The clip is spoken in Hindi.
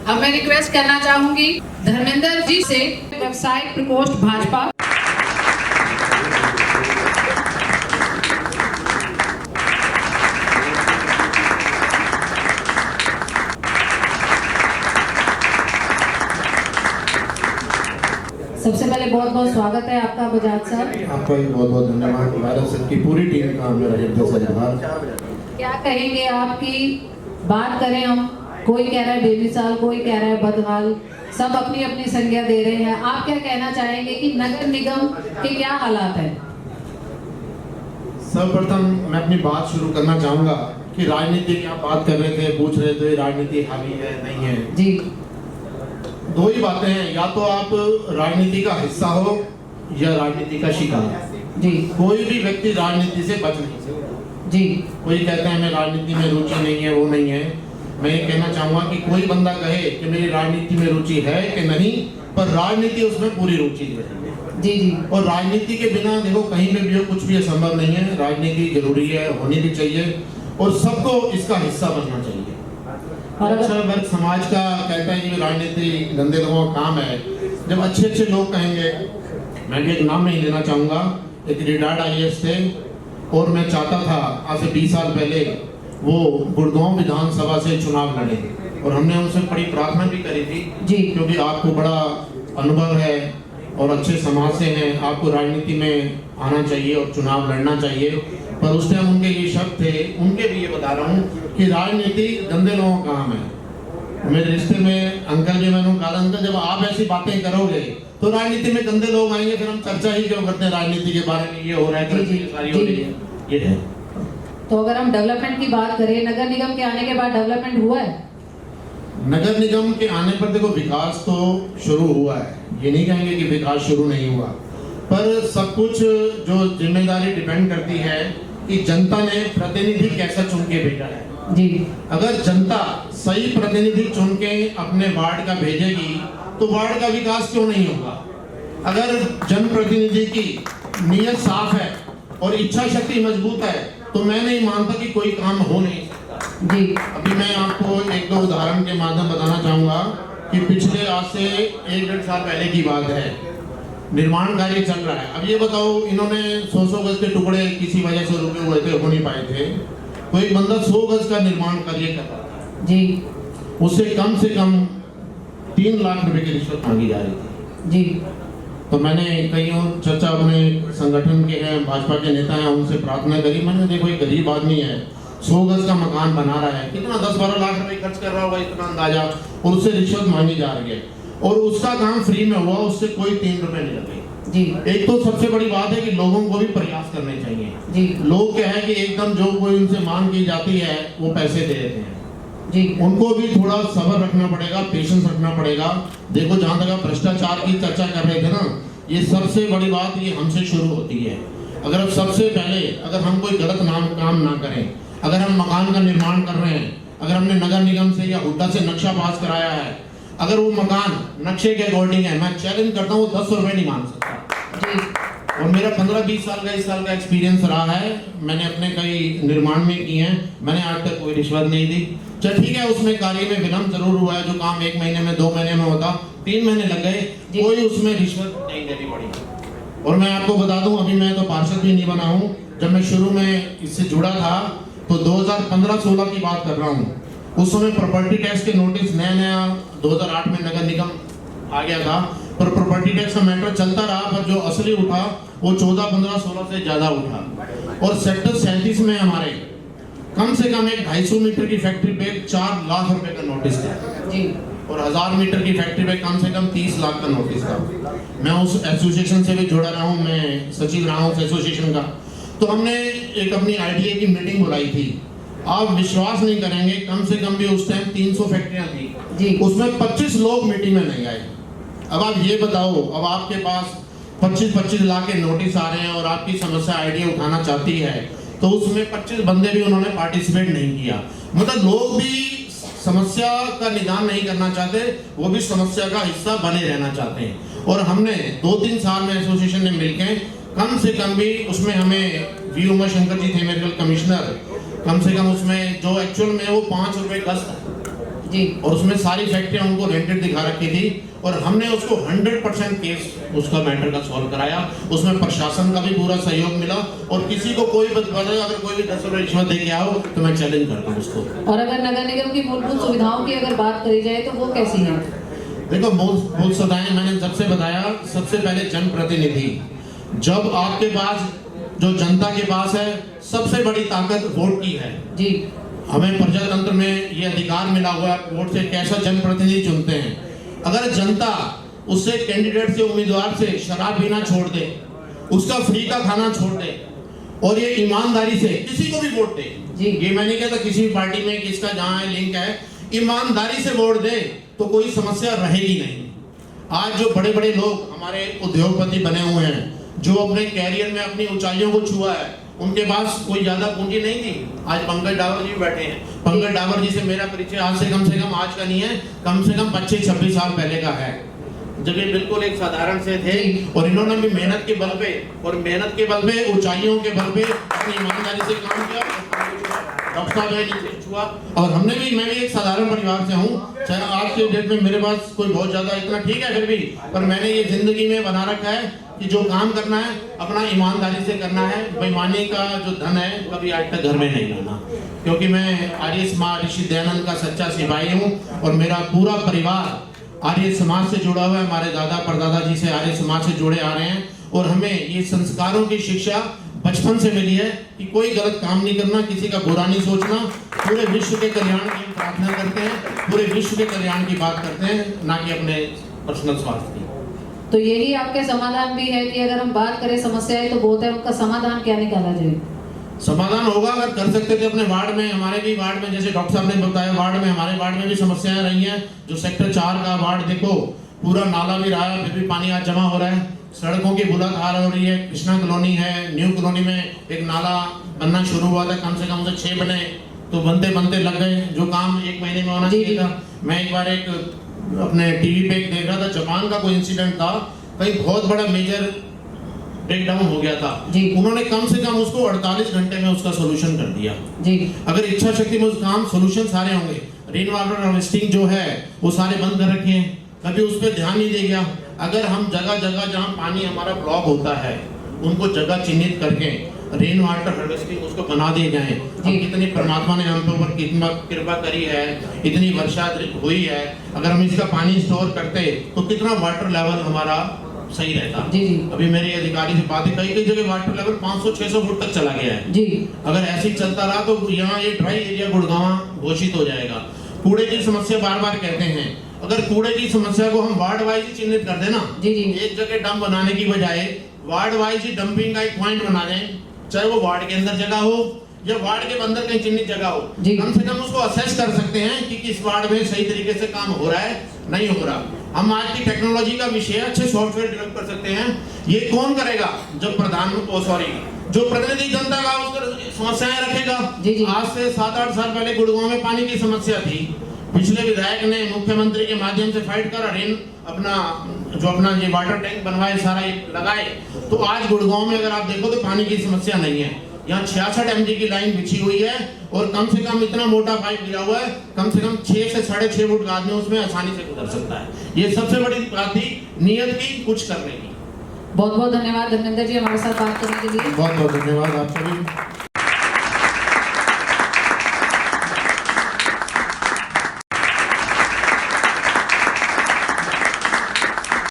अब मैं रिक्वेस्ट करना चाहूंगी धर्मेंद्र जी से, व्यवसायिक प्रकोष्ठ भाजपा। सबसे पहले बहुत बहुत स्वागत है आपका बजाज साहब। आपका भी बहुत बहुत धन्यवाद। भारत सर की पूरी टीम का मेरा हृदय से आभार। क्या कहेंगे आपकी बात करें हम, कोई कह रहा है बेमिसाल, कोई कह रहा है बदहाल, सब अपनी अपनी संज्ञा दे रहे हैं। आप क्या कहना चाहेंगे कि नगर निगम के क्या हालात है? सर्वप्रथम मैं अपनी बात शुरू करना चाहूंगा कि राजनीति की आप बात कर रहे थे, पूछ रहे थे राजनीति हावी है नहीं है जी। दो ही बातें हैं, या तो आप राजनीति का हिस्सा हो या राजनीति का शिकार जी। कोई भी व्यक्ति राजनीति से बच नहीं सकता जी। कोई कहता है मैं राजनीति में रुचि नहीं है, वो नहीं है। मैं ये कहना चाहूंगा कि कोई बंदा कहे कि मेरी राजनीति में रुचि है कि नहीं, पर राजनीति उसमें पूरी रुचि है जी जी। और राजनीति के बिना देखो कहीं पे भी हो कुछ भी असंभव नहीं है। राजनीति जरूरी है, होनी भी चाहिए और सबको इसका हिस्सा बनना चाहिए। अच्छा वर्ग समाज का कहता है कि राजनीति गंदे लोगों का काम है। जब अच्छे अच्छे लोग कहेंगे, मैं भी एक नाम नहीं लेना चाहूंगा, एक रिटायर्ड IAS थे और मैं चाहता था आज से 20 साल पहले वो गुड़गांव विधानसभा से चुनाव लड़े और हमने उनसे बड़ी प्रार्थना भी करी थी जी। क्योंकि आपको बड़ा अनुभव है और अच्छे समाज से हैं, आपको राजनीति में आना चाहिए और चुनाव लड़ना चाहिए। पर उस टाइम उनके ये शब्द थे, उनके भी ये बता रहा हूँ कि राजनीति गंदे लोगों का काम है। मेरे रिश्ते में अंकल जी, मैंने कहा अंकल जब आप ऐसी बातें करोगे तो राजनीति में गंदे लोग आएंगे, फिर हम चर्चा ही क्यों करते हैं राजनीति के बारे में, ये हो रहा है सारी हो रही है ये है। तो अगर हम डेवलपमेंट की बात करें, नगर निगम के आने के बाद डेवलपमेंट हुआ है? नगर निगम के आने पर देखो विकास तो शुरू हुआ है, ये नहीं कहेंगे कि विकास शुरू नहीं हुआ, पर सब कुछ जो जिम्मेदारी डिपेंड करती है कि जनता ने प्रतिनिधि कैसा चुन के भेजा है जी। अगर जनता सही प्रतिनिधि चुन के अपने वार्ड का भेजेगी तो वार्ड का विकास क्यों नहीं होगा। अगर जनप्रतिनिधि की नीयत साफ है और इच्छा शक्ति मजबूत है तो मैं नहीं मानता कि कोई काम हो नहीं सकता जी। अभी मैं आपको एक दो उदाहरण के माध्यम बताना चाहूंगा कि पिछले आज से 1-1.5 साल पहले की बात है, निर्माण कार्य चल रहा है। अब ये बताओ, इन्होंने 100 गज के टुकड़े किसी वजह से रुके हुए थे, हो नहीं पाए थे, तो एक बंदा 100 गज का निर्माण कार्य कर रहा था जी। उससे कम 3 लाख रुपए की रिश्वत मांगी जा रही थी जी। तो मैंने कई और चर्चा अपने संगठन के हैं, भाजपा के नेता हैं, उनसे प्रार्थना करी। मैंने देखो एक गरीब आदमी है, 100 गज का मकान बना रहा है, कितना 10-12 लाख रुपए खर्च कर रहा होगा इतना अंदाजा, और उससे रिश्वत मांगी जा रही है और उसका काम फ्री में हुआ, उससे कोई 3 रुपए नहीं लगे जी। एक तो सबसे बड़ी बात है कि लोगों को भी प्रयास करने चाहिए जी। लोग क्या है कि एकदम जो कोई उनसे मांग की जाती है वो पैसे दे देते हैं जी। उनको भी थोड़ा सब्र रखना पड़ेगा, पेशेंस रखना पड़ेगा। देखो जहां तक आप भ्रष्टाचार की चर्चा कर रहे थे ना, ये सबसे बड़ी बात ये हमसे शुरू होती है। अगर सबसे पहले अगर हम कोई गलत काम ना करें, अगर हम मकान का निर्माण कर रहे हैं, अगर हमने नगर निगम से या हुड्डा से नक्शा पास कराया है, अगर वो मकान नक्शे के अकॉर्डिंग है, मैं चैलेंज करता हूँ 10 रुपए नहीं मांग सकता जी। और मेरा 15-20 साल का इस साल का एक्सपीरियंस रहा है, मैंने अपने कई निर्माण में किए हैं, मैंने आज तक कोई रिश्वत नहीं दी। चल ठीक है, उसमें कार्य में विलम्ब जरूर हुआ है, जो काम 1 महीने में 2 महीने में होता 3 महीने लग गए, कोई उसमें रिश्वत नहीं देनी पड़ी। और मैं आपको बता दूं, अभी मैं तो पार्षद भी नहीं बना हूं, जब मैं शुरू में इससे जुड़ा था तो 2015-16 की बात कर रहा हूँ, उस समय प्रॉपर्टी टैक्स के नोटिस नया 2008 में नगर निगम आ गया था, पर प्रॉपर्टी टैक्स का मैटर चलता रहा, पर जो असली उठा वो 14, 15, 16 से ज्यादा उठा। और सेक्टर 37 में हमारे कम से कम एक 250 मीटर की फैक्ट्री पे 4 लाख रुपए का नोटिस था जी। और 1000 मीटर की फैक्ट्री पे कम से कम 30 लाख का नोटिस था। मैं उस एसोसिएशन से भी जुड़ा रहा हूँ, मैं सचिव रहा हूँ उस एसोसिएशन का। तो हमने एक अपनी IDA की मीटिंग बुलाई थी, आप विश्वास नहीं करेंगे, कम से कम भी उस टाइम 300 फैक्ट्रियां थी जी। उसमें 25 लोग मीटिंग में नहीं आए। अब आप ये बताओ, अब आपके पास 25-25 लाख के नोटिस आ रहे हैं और आपकी समस्या IDA उठाना चाहती है, तो उसमें 25 बंदे भी उन्होंने पार्टिसिपेट नहीं किया। मतलब लोग भी समस्या का निदान नहीं करना चाहते, वो भी समस्या का हिस्सा बने रहना चाहते हैं। और हमने 2-3 साल में एसोसिएशन ने मिलकर कम से कम भी उसमें हमें वी उमा शंकर जी थे मेरे कमिश्नर, कम से कम उसमें जो एक्चुअल में वो 5 रुपए गज था, जी। और उसमें सारी फैक्ट्रियां उनको रेंटेड दिखा रखी थी और हमने उसको 100% केस उसका मैटर का सॉल्व कराया। उसमें प्रशासन का भी पूरा सहयोग मिला और किसी को कोई अगर कोई भी 10 रुपये रिश्वत दे के आओ तो मैं चैलेंज करता हूँ उसको। और अगर नगर निगम की मूलभूत सुविधाओं की अगर बात करी जाए तो वो कैसी है? देखो, मूल सुविधाएं मैंने सबसे बताया। सबसे पहले जनप्रतिनिधि, जब आपके पास जो जनता के पास है सबसे बड़ी ताकत वोट की है जी। हमें प्रजातंत्र में ये अधिकार मिला हुआ है वोट से कैसा जनप्रतिनिधि चुनते हैं। अगर जनता उससे कैंडिडेट से उम्मीदवार से शराब पीना छोड़ दे, उसका फ्री का खाना छोड़ दे और ये ईमानदारी से किसी को भी वोट दे जी। ये मैं नहीं कहता किसी भी पार्टी में किसका जहाँ है लिंक है, ईमानदारी से वोट दे तो कोई समस्या रहेगी नहीं। आज जो बड़े बड़े लोग हमारे उद्योगपति बने हुए हैं, जो अपने कैरियर में अपनी ऊंचाइयों को छुआ है, उनके पास कोई ज्यादा पूंजी नहीं थी। आज पंकज डावर जी बैठे हैं। पंकज डावर जी से मेरा परिचय आज से कम आज का नहीं है, कम से कम 25-26 साल पहले का है, जब ये बिल्कुल एक साधारण से थे और इन्होंने भी मेहनत के बल पे ऊंचाइयों के बल पे अपनी ईमानदारी से काम किया। डॉक्टर साहब नीचे छुआ और मैं भी एक साधारण परिवार से हूँ। चाहे आज के डेट में मेरे पास कोई बहुत ज्यादा इतना ठीक है फिर भी, पर मैंने ये जिंदगी में बना रखा है कि जो काम करना है अपना ईमानदारी से करना है। बेईमानी का जो धन है कभी आज तक घर में नहीं लाना, क्योंकि मैं आर्य समाज ऋषि दयानंद का सच्चा सिपाही हूँ और मेरा पूरा परिवार आर्य समाज से जुड़ा हुआ है। हमारे दादा परदादा जी से आर्य समाज से जुड़े आ रहे हैं और हमें ये संस्कारों की शिक्षा बचपन से मिली है कि कोई गलत काम नहीं करना, किसी का बुरा नहीं सोचना। पूरे विश्व के कल्याण की हम प्रार्थना करते हैं, पूरे विश्व के कल्याण की बात करते हैं, ना कि अपने पर्सनल स्वार्थ की। तो यही आपके समाधान भी है कि अगर हम बात करें समस्याएं तो बहुत है, उनका समाधान क्या निकाला जाए? समाधान होगा अगर कर सकते थे अपने वार्ड में। हमारे भी वार्ड में, जैसे डॉक्टर साहब ने बताया, वार्ड में हमारे वार्ड में भी समस्याएं रही हैं। जो सेक्टर 4 का वार्ड देखो, पूरा नाला भी रहा है, फिर भी पानी आज जमा हो रहा है। सड़कों की बुलंद हाल हो रही है। कृष्णा कॉलोनी है, न्यू कॉलोनी में एक नाला बनना शुरू हुआ था, कम से कम उसे 6 बने, तो बनते बनते लग गए। जो काम 1 महीने में होना चाहिए था। मैं एक बार अपने टीवी पे देख रहा था, जापान का कोई इंसिडेंट था, कहीं बहुत बड़ा मेजर ब्रेक डाउन हो गया था। उन्होंने कम से कम उसको 48 घंटे में उसका सोल्यूशन कर दिया जी। अगर इच्छा शक्ति में उस काम सोल्यूशन सारे होंगे। रेन वाटर हार्वेस्टिंग जो है वो सारे बंद कर रखे हैं, कभी उस पर ध्यान नहीं दे गया। अगर हम जगह जगह जहाँ पानी हमारा ब्लॉक होता है उनको जगह चिन्हित करके रेन वाटर हार्वेस्टिंग उसको बना दिए जाए। अब कितनी परमात्मा ने हम पे ऊपर कितना कृपा करी है, इतनी वर्षा हुई है, अगर हम इसका पानी स्टोर करते तो कितना वाटर लेवल हमारा सही रहता। जी। अभी मेरे अधिकारी से बात है, कई जगह वाटर लेवल 500-600 फुट तक चला गया है जी। अगर ऐसे ही चलता रहा तो यहाँ ये ड्राई एरिया गुड़गांव घोषित हो जाएगा। कूड़े की समस्या बार बार कहते हैं, अगर कूड़े की समस्या को हम वार्ड वाइज चिन्हित कर देना, एक जगह डंप बनाने की बजाय वार्ड वाइज ही डंपिंग का एक पॉइंट बना दें, चाहे वो वार्ड के अंदर जगह हो या वार्ड के अंदर कहीं चिन्हित जगह हो, कम से कम उसको असेस कर सकते हैं कि किस वार्ड में सही तरीके से काम हो रहा है नहीं हो रहा। हम आज की टेक्नोलॉजी का विषय अच्छे सॉफ्टवेयर डेवलप कर सकते हैं। ये कौन करेगा? जब जो प्रतिनिधि जनता का उसका समस्याएं रखेगा। आज से 7-8 साल पहले गुड़गांव में पानी की समस्या थी। पिछले विधायक ने मुख्यमंत्री के माध्यम से फाइट करा, अपना ये वाटर टैंक बनवाए, सारा लगाए, तो आज गुड़गांव में अगर आप देखो तो पानी की समस्या नहीं है। यहाँ 66 MG की लाइन बिछी हुई है और कम से कम इतना मोटा पाइप गिरा हुआ है, कम से कम 6 से 6.5 फुट का आदमी उसमें आसानी से गुजर सकता है। ये सबसे बड़ी बात थी नियत की, कुछ करने की। बहुत बहुत धन्यवाद धर्मेंद्र जी हमारे साथ बात करने के लिए। बहुत बहुत धन्यवाद आपका भी।